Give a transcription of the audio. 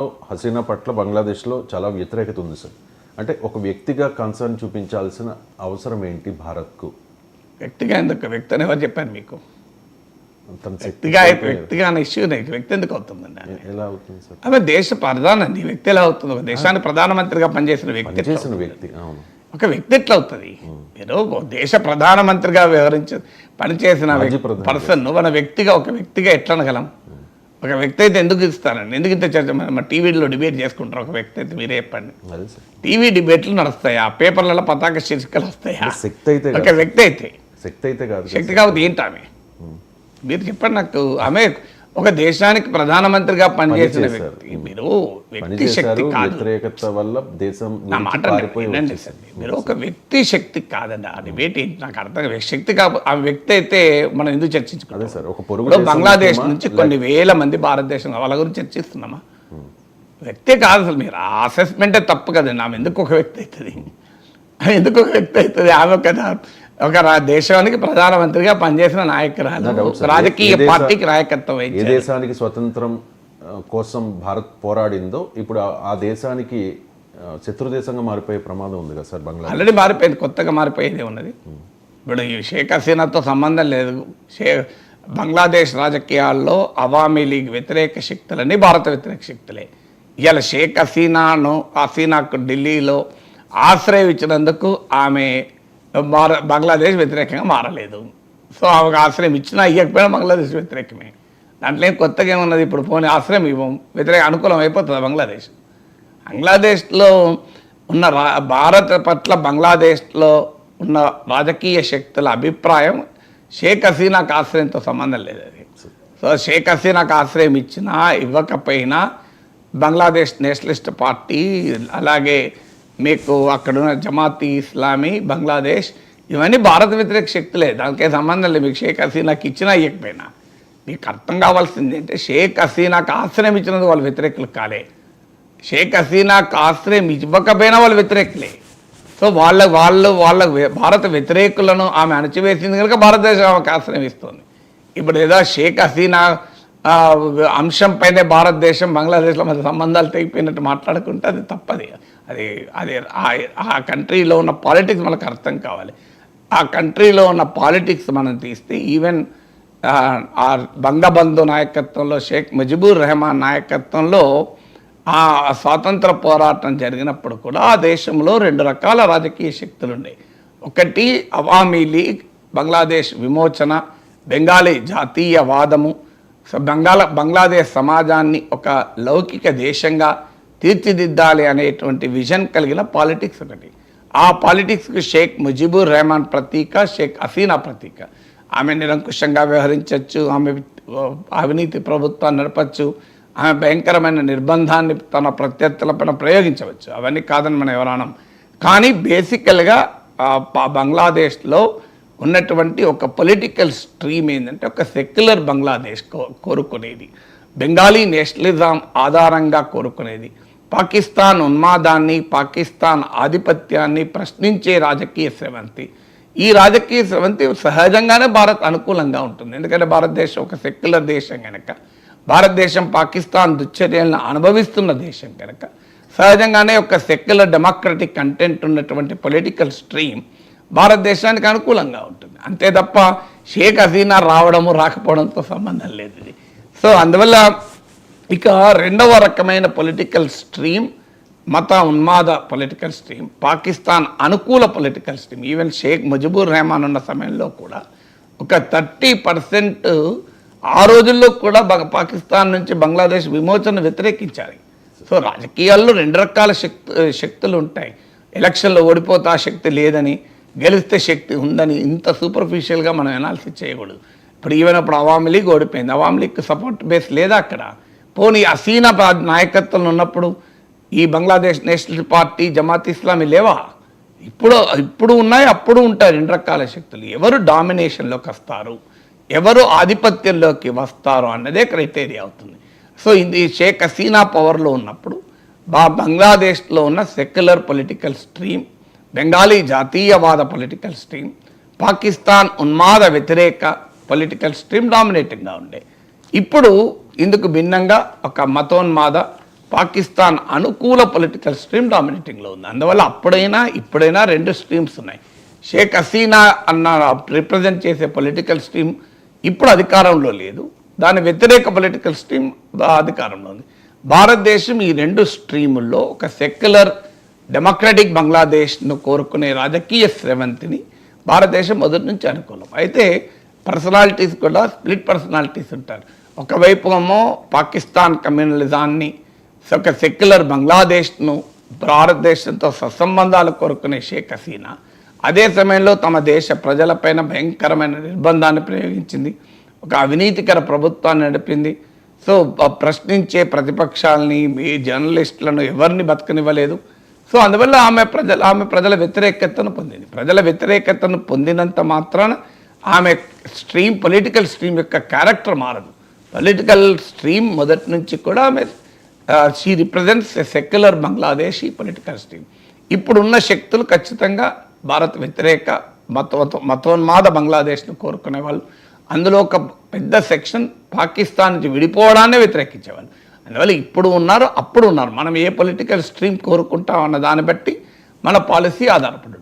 హసీనా పట్ల బంగ్లాదేశ్లో చాలా వ్యతిరేకత ఉంది సార్. అంటే ఒక వ్యక్తిగా కన్సర్న్ చూపించాల్సిన అవసరం ఏంటి భారత్కు? వ్యక్తిగా ఎందుకు? వ్యక్తి అని ఎవరు చెప్పాను మీకు? వ్యక్తిగా అనే ఇష్యూ వ్యక్తి ఎందుకు అవుతుందండి? ఎలా అవుతుంది సార్? అదే దేశ ప్రధాని వ్యక్తి ఎలా అవుతుంది? ఒక దేశానికి ప్రధానమంత్రిగా పనిచేసిన వ్యక్తి అవును, ఒక వ్యక్తి ఎట్లా అవుతుంది? మీరు దేశ ప్రధానమంత్రిగా పనిచేసిన పర్సన్ మన వ్యక్తిగా ఒక వ్యక్తిగా ఎట్లా అనగలం? ఒక వ్యక్తి అయితే ఎందుకు ఇస్తారండి? ఎందుకు ఇంత చర్చ? మన టీవీలో డిబేట్ చేసుకుంటారు. ఒక వ్యక్తి అయితే మీరే చెప్పండి. టీవీ డిబేట్లు నడుస్తాయా? పేపర్లలో పతాక శీర్షికలు వస్తాయా? ఒక వ్యక్తి అయితే శక్తి కాబట్టి ఏంటి ఆమె? మీరు చెప్పండి నాకు. ఆమె ఒక దేశానికి ప్రధానమంత్రిగా పనిచేసిన వ్యక్తి. మీరు వ్యక్తి శక్తి కాదు. మీరు ఒక వ్యక్తి శక్తి కాదండి. ఆ డిబేట్ ఏంటి నాకు అర్థం. శక్తి కాదు ఆ వ్యక్తి అయితే మనం ఎందుకు చర్చించుకుంటాం? బంగ్లాదేశ్ నుంచి కొన్ని వేల మంది భారతదేశం వాళ్ళ గురించి చర్చిస్తున్నామా? వ్యక్తే కాదు అసలు. మీరు ఆ అసెస్మెంటే తప్పు కదండి. ఆమె ఎందుకు ఒక వ్యక్తి అవుతుంది? ఎందుకు ఒక వ్యక్తి అవుతుంది? ఆమె ఒక దేశానికి ప్రధానమంత్రిగా పనిచేసిన నాయకురాలు, రాజకీయ పార్టీకి నాయకత్వం. ఏ దేశానికి స్వతంత్రం కోసం భారత్ పోరాడిందో ఇప్పుడు ఆ దేశానికి శత్రు దేశంగా మారిపోయే ప్రమాదం ఉంది కదా సార్ బంగ్లాదేశ్? ఆల్రెడీ మారిపోయింది, కొత్తగా మారిపోయేదే ఉన్నది. ఇప్పుడు ఈ షేక్ హసీనాతో సంబంధం లేదు. బంగ్లాదేశ్ రాజకీయాల్లో అవామీ లీగ్ వ్యతిరేక శక్తులన్నీ భారత వ్యతిరేక శక్తులే. ఇవాళ షేక్ హసీనాకు ఢిల్లీలో ఆశ్రయం ఇచ్చినందుకు ఆమె బంగ్లాదేశ్ వ్యతిరేకంగా మారలేదు. సో ఆమెకు ఆశ్రయం ఇచ్చినా ఇవ్వకపోయినా బంగ్లాదేశ్ వ్యతిరేకమే. దాంట్లో ఏం కొత్తగా ఏమున్నది? ఇప్పుడు పోనీ ఆశ్రయం ఇవ్వం, అనుకూలం అయిపోతుంది బంగ్లాదేశ్లో ఉన్న భారత్ పట్ల బంగ్లాదేశ్లో ఉన్న రాజకీయ శక్తుల అభిప్రాయం షేక్ హసీనాకు ఆశ్రయంతో సంబంధం లేదు. అది సో షేక్ హసీనాకు ఆశ్రయం ఇచ్చినా ఇవ్వకపోయినా బంగ్లాదేశ్ నేషనలిస్ట్ పార్టీ, అలాగే మీకు అక్కడున్న జమాతీ ఇస్లామీ బంగ్లాదేశ్, ఇవన్నీ భారత వ్యతిరేక శక్తులే. దానికే సంబంధం లేదు. మీకు షేక్ హసీనాకి ఇచ్చినా ఇవ్వకపోయినా మీకు అర్థం కావాల్సింది అంటే షేక్ హసీనాకు ఆశ్రయం ఇచ్చినందుకు వాళ్ళు వ్యతిరేకులు కాలే. షేక్ హసీనాకు ఆశ్రయం ఇవ్వకపోయినా వాళ్ళు వ్యతిరేకులే. సో వాళ్ళ భారత వ్యతిరేకులను ఆమె అణచివేసింది కనుక భారతదేశం ఆమెకు ఆశ్రయం ఇస్తుంది. ఇప్పుడు ఏదో షేక్ హసీనా అంశం పైనే భారతదేశం బంగ్లాదేశ్లో మన సంబంధాలు తెగిపోయినట్టు మాట్లాడుకుంటే అది తప్పది. అది ఆ కంట్రీలో ఉన్న పాలిటిక్స్ మనకు అర్థం కావాలి. ఆ కంట్రీలో ఉన్న పాలిటిక్స్ మనం తీస్తే ఈవెన్ ఆ బంగబంధు నాయకత్వంలో, షేక్ ముజిబుర్ రెహమాన్ నాయకత్వంలో ఆ స్వాతంత్ర పోరాటం జరిగినప్పుడు కూడా ఆ దేశంలో 2 రకాల రాజకీయ శక్తులు ఉన్నాయి. ఒకటి అవామీ లీగ్, బంగ్లాదేశ్ విమోచన, బెంగాలీ జాతీయవాదము, బంగ్లాదేశ్ సమాజాన్ని ఒక లౌకిక దేశంగా తీర్చిదిద్దాలి అనేటువంటి విజన్ కలిగిన పాలిటిక్స్ ఒకటి. ఆ పాలిటిక్స్కి షేక్ ముజిబుర్ రెహమాన్ ప్రతీక, షేక్ హసీనా ప్రతీక. ఆమె నిరంకుశంగా వ్యవహరించవచ్చు, ఆమె అవినీతి ప్రభుత్వాన్ని నడపచ్చు, ఆమె భయంకరమైన నిర్బంధాన్ని తన ప్రత్యర్థులపైన ప్రయోగించవచ్చు. అవన్నీ కాదని మనం ఎవరనం. కానీ బేసికల్గా బంగ్లాదేశ్లో ఉన్నటువంటి ఒక పొలిటికల్ స్ట్రీమ్ ఏంటంటే ఒక సెక్యులర్ బంగ్లాదేశ్ కోరుకునేది, బెంగాలీ నేషనలిజం ఆధారంగా కోరుకునేది, పాకిస్తాన్ ఉన్మాదాన్ని, పాకిస్తాన్ ఆధిపత్యాన్ని ప్రశ్నించే రాజకీయ స్రవంతి. ఈ రాజకీయ స్రవంతి సహజంగానే భారత్ అనుకూలంగా ఉంటుంది. ఎందుకంటే భారతదేశం ఒక సెక్యులర్ దేశం కనుక, భారతదేశం పాకిస్తాన్ దుశ్చర్యలను అనుభవిస్తున్న దేశం కనుక సహజంగానే ఒక సెక్యులర్ డెమోక్రటిక్ కంటెంట్ ఉన్నటువంటి పొలిటికల్ స్ట్రీమ్ భారతదేశానికి అనుకూలంగా ఉంటుంది. అంతే తప్ప షేక్ హసీనా రావడము రాకపోవడంతో సంబంధం లేదు ఇది. సో అందువల్ల ఇక రెండవ రకమైన పొలిటికల్ స్ట్రీమ్ మత ఉన్మాద పొలిటికల్ స్ట్రీమ్, పాకిస్తాన్ అనుకూల political stream. Even Sheikh Mujibur Rahman ఉన్న సమయంలో కూడా ఒక 30% ఆ రోజుల్లో కూడా పాకిస్తాన్ నుంచి బంగ్లాదేశ్ విమోచన వ్యతిరేకించారు. సో రాజకీయాల్లో 2 రకాల శక్తులు ఉంటాయి. ఎలక్షన్లో ఓడిపోతే ఆ శక్తి లేదని, గెలిస్తే శక్తి ఉందని ఇంత సూపర్ఫిషియల్గా మనం అనాలిసిస్ చేయకూడదు. ఇప్పుడు ఈవెన్ అప్పుడు అవామీ లీగ్ ఓడిపోయింది, అవామీ లీగ్ సపోర్ట్ బేస్ లేదా అక్కడ. పోనీ హసీనా నాయకత్వంలో ఉన్నప్పుడు ఈ బంగ్లాదేశ్ నేషనల్ పార్టీ, జమాత్ ఇస్లామీ లేవా? ఇప్పుడు ఉన్నాయి, అప్పుడు ఉంటాయి 2 రకాల శక్తులు. ఎవరు డామినేషన్లోకి వస్తారు, ఎవరు ఆధిపత్యంలోకి వస్తారు అన్నదే క్రైటీరియా అవుతుంది. సో ఇది షేక్ హసీనా పవర్లో ఉన్నప్పుడు బంగ్లాదేశ్లో ఉన్న సెక్యులర్ పొలిటికల్ స్ట్రీమ్, బెంగాలీ జాతీయవాద పొలిటికల్ స్ట్రీమ్, పాకిస్తాన్ ఉన్మాద వ్యతిరేక పొలిటికల్ స్ట్రీమ్ డామినేటింగ్గా ఉండే. ఇప్పుడు ఇందుకు భిన్నంగా ఒక మతోన్మాద పాకిస్తాన్ అనుకూల పొలిటికల్ స్ట్రీమ్ డామినేటింగ్లో ఉంది. అందువల్ల ఇప్పుడైనా రెండు స్ట్రీమ్స్ ఉన్నాయి. షేక్ హసీనా అన్న రిప్రజెంట్ చేసే పొలిటికల్ స్ట్రీమ్ ఇప్పుడు అధికారంలో లేదు, దాని వ్యతిరేక పొలిటికల్ స్ట్రీమ్ అధికారంలో ఉంది. భారతదేశం ఈ రెండు స్ట్రీముల్లో ఒక సెక్యులర్ డెమోక్రటిక్ బంగ్లాదేశ్ను కోరుకునే రాజకీయ స్రవంతిని భారతదేశం మొదటి నుంచి అనుకూలం. అయితే పర్సనాలిటీస్ కూడా స్ప్లిట్ పర్సనాలిటీస్ ఉంటారు. ఒకవైపు ఏమో పాకిస్తాన్ కమ్యూనలిజాన్ని, ఒక సెక్యులర్ బంగ్లాదేశ్ను భారతదేశంతో సత్సంబంధాలు కోరుకునే షేక్ హసీనా అదే సమయంలో తమ దేశ ప్రజలపైన భయంకరమైన నిర్బంధాన్ని ప్రయోగించింది, ఒక అవినీతికర ప్రభుత్వాన్ని నడిపింది. సో ప్రశ్నించే ప్రతిపక్షాలని, ఈ జర్నలిస్టులను ఎవరిని బతకనివ్వలేదు. సో అందువల్ల ఆమె ప్రజల వ్యతిరేకతను పొందింది. ప్రజల వ్యతిరేకతను పొందినంత మాత్రాన ఆమె పొలిటికల్ స్ట్రీమ్ యొక్క క్యారెక్టర్ మారదు. పొలిటికల్ స్ట్రీమ్ మొదటి నుంచి కూడా ఆమె she represents a secular Bangladeshi political stream. ఇప్పుడున్న శక్తులు ఖచ్చితంగా భారత్ వ్యతిరేక మతోన్మాద బంగ్లాదేశ్ను కోరుకునే వాళ్ళు. అందులో ఒక పెద్ద సెక్షన్ పాకిస్తాన్ నుంచి విడిపోవడాన్నే వ్యతిరేకించేవాళ్ళు. అందువల్ల ఇప్పుడు ఉన్నారు, అప్పుడు ఉన్నారు. మనం ఏ పొలిటికల్ స్ట్రీమ్ కోరుకుంటాం అన్న దాన్ని బట్టి మన పాలసీ ఆధారపడి